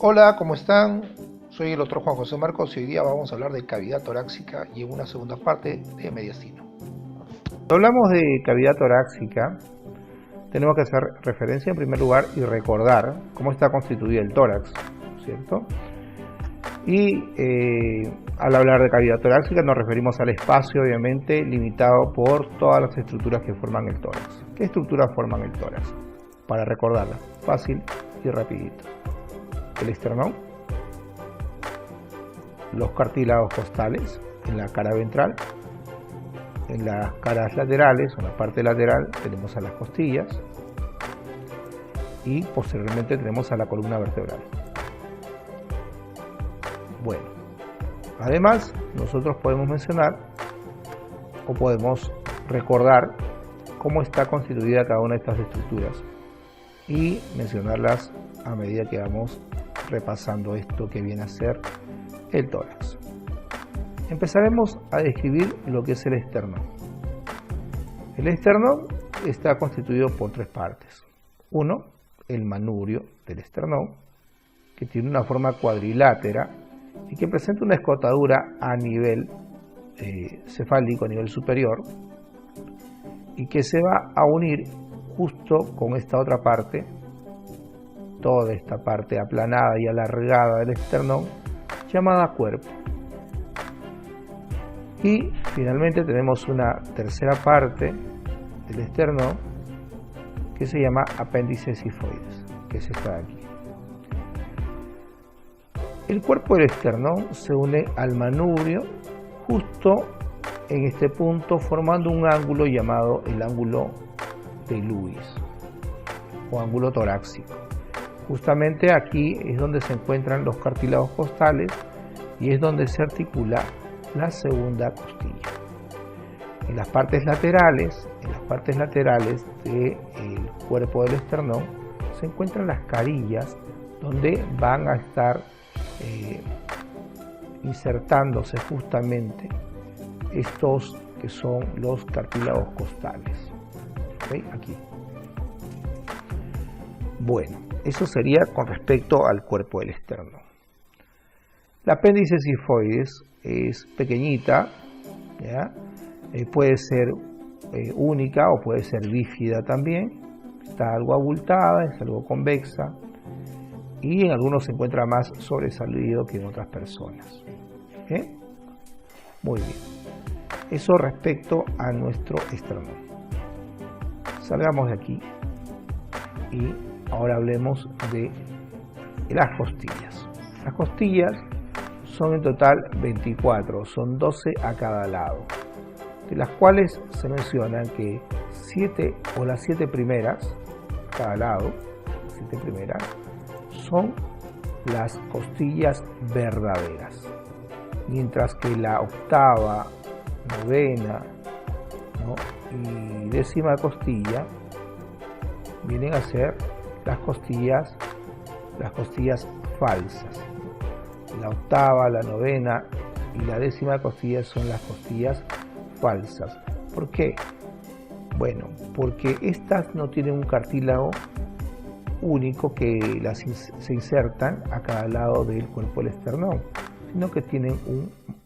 Hola, ¿cómo están? Soy el doctor Juan José Marcos y hoy día vamos a hablar de cavidad torácica y en una segunda parte de mediastino. Cuando hablamos de cavidad torácica, tenemos que hacer referencia en primer lugar y recordar cómo está constituido el tórax, ¿cierto? Y al hablar de cavidad torácica nos referimos al espacio, obviamente, limitado por todas las estructuras que forman el tórax. ¿Qué estructuras forman el tórax? Para recordarla, fácil y rapidito. El esternón, los cartílagos costales en la cara ventral, en las caras laterales o en la parte lateral tenemos a las costillas y posteriormente tenemos a la columna vertebral. Bueno, además nosotros podemos mencionar o podemos recordar cómo está constituida cada una de estas estructuras y mencionarlas a medida que vamos repasando esto que viene a ser el tórax. Empezaremos a describir lo que es el esternón. El esternón está constituido por tres partes. Uno, el manubrio del esternón, que tiene una forma cuadrilátera y que presenta una escotadura a nivel cefálico, a nivel superior, y que se va a unir justo con esta otra parte, toda esta parte aplanada y alargada del esternón, llamada cuerpo. Y finalmente tenemos una tercera parte del esternón que se llama apéndice sifoides, que es esta de aquí. El cuerpo del esternón se une al manubrio justo en este punto, formando un ángulo llamado el ángulo de Lewis o ángulo torácico. Justamente aquí es donde se encuentran los cartílagos costales y es donde se articula la segunda costilla. En las partes laterales del cuerpo del esternón se encuentran las carillas donde van a estar insertándose justamente estos que son los cartílagos costales. ¿Okay? Aquí. Bueno, eso sería con respecto al cuerpo del esternón. La apéndice sifoides es pequeñita, ¿ya? Puede ser única o puede ser bífida también, está algo abultada, es algo convexa y en algunos se encuentra más sobresalido que en otras personas. ¿Okay? Muy bien, eso respecto a nuestro esternón. Salgamos de aquí y ahora hablemos de las costillas. Las costillas son en total 24, son 12 a cada lado, de las cuales se mencionan que 7 o las 7 primeras a cada lado, 7 primeras, son las costillas verdaderas, mientras que la octava, novena, ¿no? y décima costilla vienen a ser las costillas falsas. La octava, la novena y la décima costilla son las costillas falsas. ¿Por qué? Bueno, porque estas no tienen un cartílago único que se insertan a cada lado del cuerpo del esternón, sino que tienen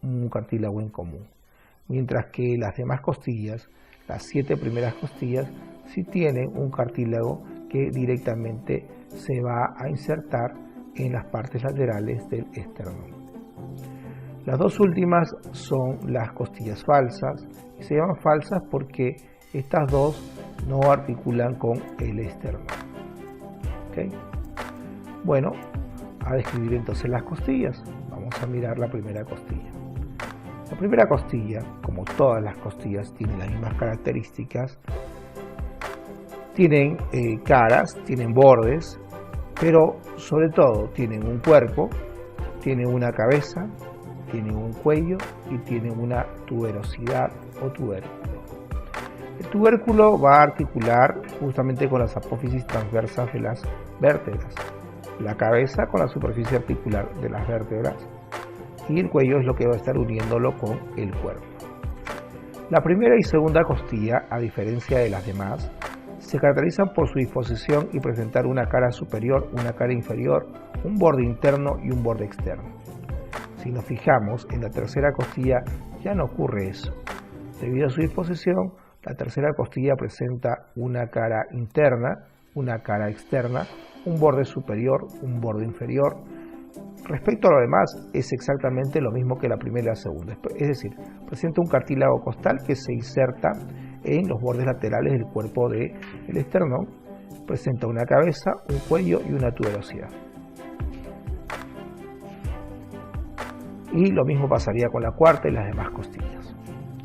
un cartílago en común. Mientras que las demás costillas, las 7 primeras costillas, sí tienen un cartílago que directamente se va a insertar en las partes laterales del esternón. Las dos últimas son las costillas falsas y se llaman falsas porque estas dos no articulan con el esternón. ¿Okay? Bueno, a describir entonces las costillas. Vamos a mirar la primera costilla. La primera costilla, como todas las costillas, tiene las mismas características. Tienen caras, tienen bordes, pero sobre todo tienen un cuerpo, tienen una cabeza, tienen un cuello y tienen una tuberosidad o tubérculo. El tubérculo va a articular justamente con las apófisis transversas de las vértebras, la cabeza con la superficie articular de las vértebras y el cuello es lo que va a estar uniéndolo con el cuerpo. La primera y segunda costilla, a diferencia de las demás, Se caracterizan por su disposición y presentar una cara superior, una cara inferior, un borde interno y un borde externo. Si nos fijamos en la tercera costilla ya no ocurre eso. Debido a su disposición, la tercera costilla presenta una cara interna, una cara externa, un borde superior, un borde inferior. Respecto a lo demás, es exactamente lo mismo que la primera y la segunda. Es decir, presenta un cartílago costal que se inserta en los bordes laterales del cuerpo del esternón. Presenta una cabeza, un cuello y una tuberosidad. Y lo mismo pasaría con la cuarta y las demás costillas.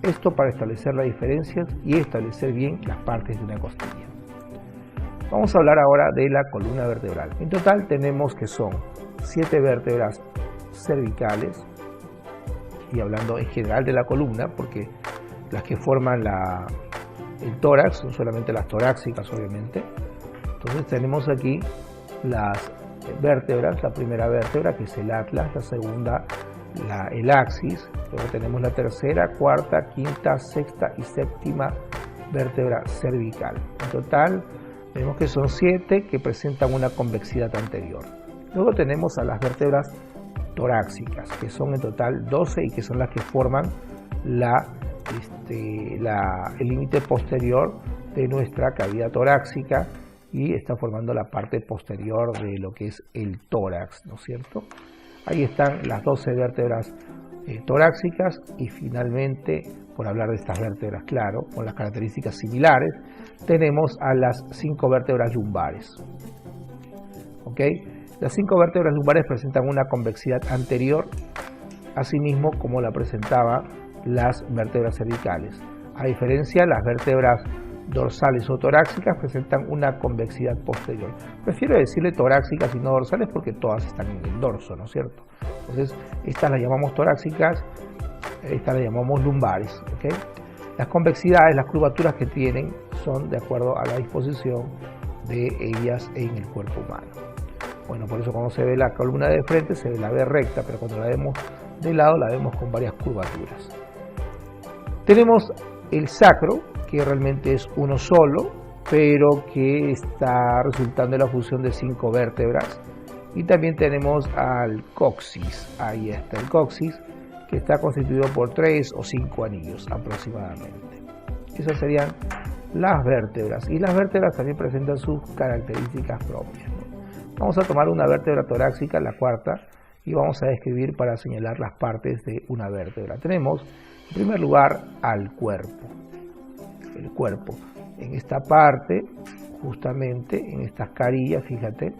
Esto para establecer las diferencias y establecer bien las partes de una costilla. Vamos a hablar ahora de la columna vertebral. En total tenemos que son 7 vértebras cervicales, y hablando en general de la columna, porque las que forman el tórax son solamente las torácicas, obviamente. Entonces tenemos aquí las vértebras, la primera vértebra que es el atlas, la segunda el axis, luego tenemos la tercera, cuarta, quinta, sexta y séptima vértebra cervical. En total vemos que son 7 que presentan una convexidad anterior. Luego tenemos a las vértebras torácicas, que son en total 12 y que son las que forman el límite posterior de nuestra cavidad torácica y está formando la parte posterior de lo que es el tórax, ¿no es cierto? Ahí están las 12 vértebras torácicas y finalmente, por hablar de estas vértebras, claro, con las características similares, tenemos a las 5 vértebras lumbares. ¿Ok? Las 5 vértebras lumbares presentan una convexidad anterior, asimismo como la presentaban las vértebras cervicales. A diferencia, las vértebras dorsales o torácicas presentan una convexidad posterior. Prefiero decirle torácicas y no dorsales porque todas están en el dorso, ¿no es cierto? Entonces, estas las llamamos torácicas, estas las llamamos lumbares. ¿Okay? Las convexidades, las curvaturas que tienen son de acuerdo a la disposición de ellas en el cuerpo humano. Bueno, por eso cuando se ve la columna de frente se la ve recta, pero cuando la vemos de lado la vemos con varias curvaturas. Tenemos el sacro, que realmente es uno solo, pero que está resultando de la fusión de 5 vértebras. Y también tenemos al coxis, ahí está el coxis, que está constituido por 3 o 5 anillos aproximadamente. Esas serían las vértebras, y las vértebras también presentan sus características propias, ¿no? Vamos a tomar una vértebra torácica, la cuarta, y vamos a describir para señalar las partes de una vértebra. Tenemos, en primer lugar, al cuerpo. El cuerpo. En esta parte, justamente, en estas carillas, fíjate,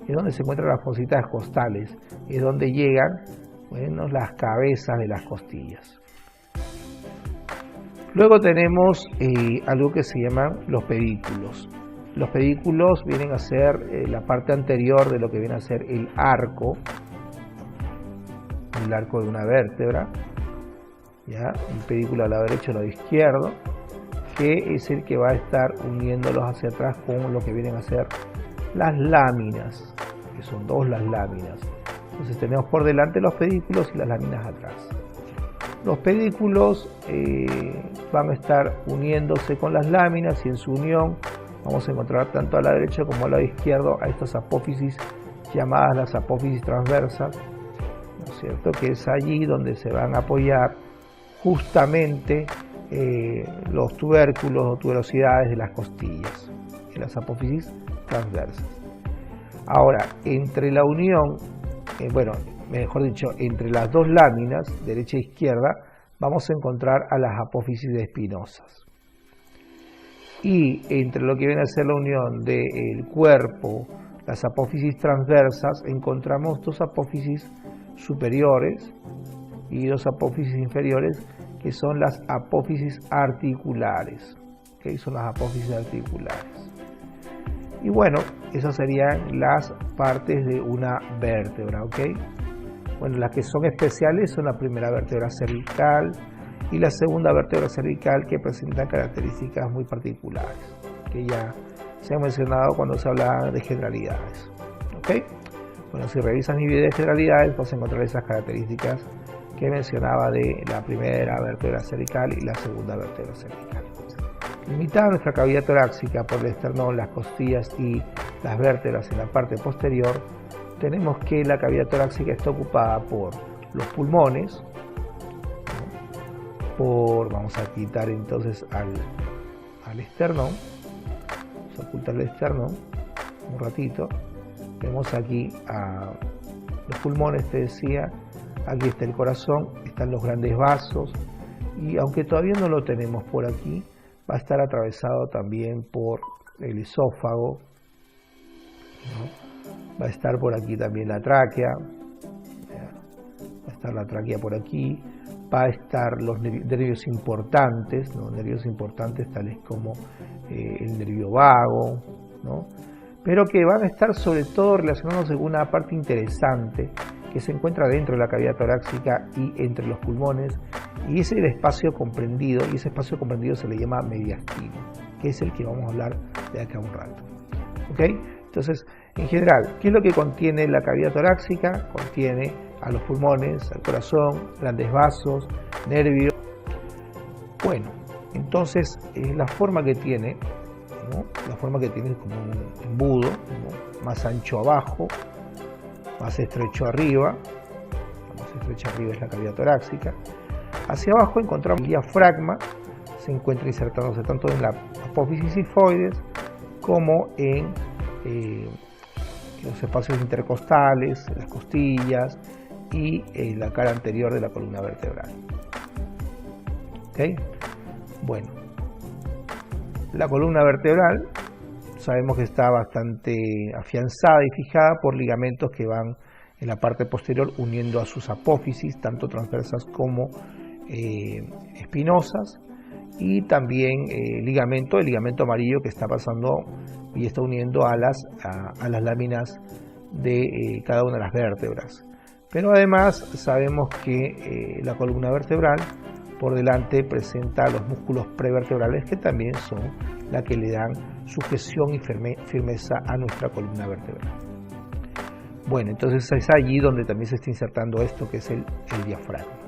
es donde se encuentran las fositas costales, es donde llegan, bueno, las cabezas de las costillas. Luego tenemos algo que se llaman los pedículos. Los pedículos vienen a ser la parte anterior de lo que viene a ser el arco de una vértebra, ¿ya? Un pedículo al lado derecho y al lado izquierdo, que es el que va a estar uniéndolos hacia atrás con lo que vienen a ser las láminas, que son 2 las láminas. Entonces tenemos por delante los pedículos y las láminas atrás. Los pedículos van a estar uniéndose con las láminas y en su unión vamos a encontrar tanto a la derecha como al lado izquierdo a estas apófisis llamadas las apófisis transversas, ¿no es cierto? Que es allí donde se van a apoyar justamente los tubérculos o tuberosidades de las costillas, en las apófisis transversas. Ahora, entre la unión, mejor dicho, entre las 2 láminas, derecha e izquierda, vamos a encontrar a las apófisis espinosas. Y entre lo que viene a ser la unión del cuerpo, las apófisis transversas, encontramos 2 apófisis superiores y 2 apófisis inferiores, que son las apófisis articulares. ¿Okay? Son las apófisis articulares. Y bueno, esas serían las partes de una vértebra. ¿Okay? Bueno, las que son especiales son la primera vértebra cervical y la segunda vértebra cervical, que presentan características muy particulares, que ya se han mencionado cuando se habla de generalidades. ¿Okay? Bueno, si revisas mi video de generalidades vas a encontrar esas características que mencionaba de la primera vértebra cervical y la segunda vértebra cervical. limitada nuestra cavidad torácica por el esternón, las costillas y las vértebras en la parte posterior, tenemos que la cavidad torácica está ocupada por los pulmones, vamos a quitar entonces al esternón, vamos a ocultar el esternón un ratito, vemos aquí a los pulmones, te decía, aquí está el corazón, están los grandes vasos, y aunque todavía no lo tenemos por aquí, va a estar atravesado también por el esófago, ¿no? Va a estar por aquí también la tráquea, va a estar la tráquea por aquí, va a estar los nervios importantes, ¿no? Nervios importantes tales como el nervio vago, ¿no? Pero que van a estar sobre todo relacionados con una parte interesante que se encuentra dentro de la cavidad torácica y entre los pulmones, y ese es el espacio comprendido, y ese espacio comprendido se le llama mediastino, que es el que vamos a hablar de acá a un rato. ¿Ok? Entonces, en general, ¿qué es lo que contiene la cavidad torácica? Contiene a los pulmones, al corazón, grandes vasos, nervios. Bueno, entonces la forma que tiene, ¿no? La forma que tiene es como un embudo, ¿no? Más ancho abajo, más estrecho arriba. Más estrecha arriba es la cavidad torácica. Hacia abajo encontramos el diafragma, se encuentra insertándose tanto en la apófisis sifoides como en los espacios intercostales, las costillas y la cara anterior de la columna vertebral. ¿Okay? Bueno, la columna vertebral sabemos que está bastante afianzada y fijada por ligamentos que van en la parte posterior uniendo a sus apófisis, tanto transversas como espinosas, y también el ligamento amarillo que está pasando y está uniendo a las láminas de cada una de las vértebras. Pero además sabemos que la columna vertebral por delante presenta los músculos prevertebrales, que también son la que le dan sujeción y firmeza a nuestra columna vertebral. Bueno, entonces es allí donde también se está insertando esto que es el diafragma.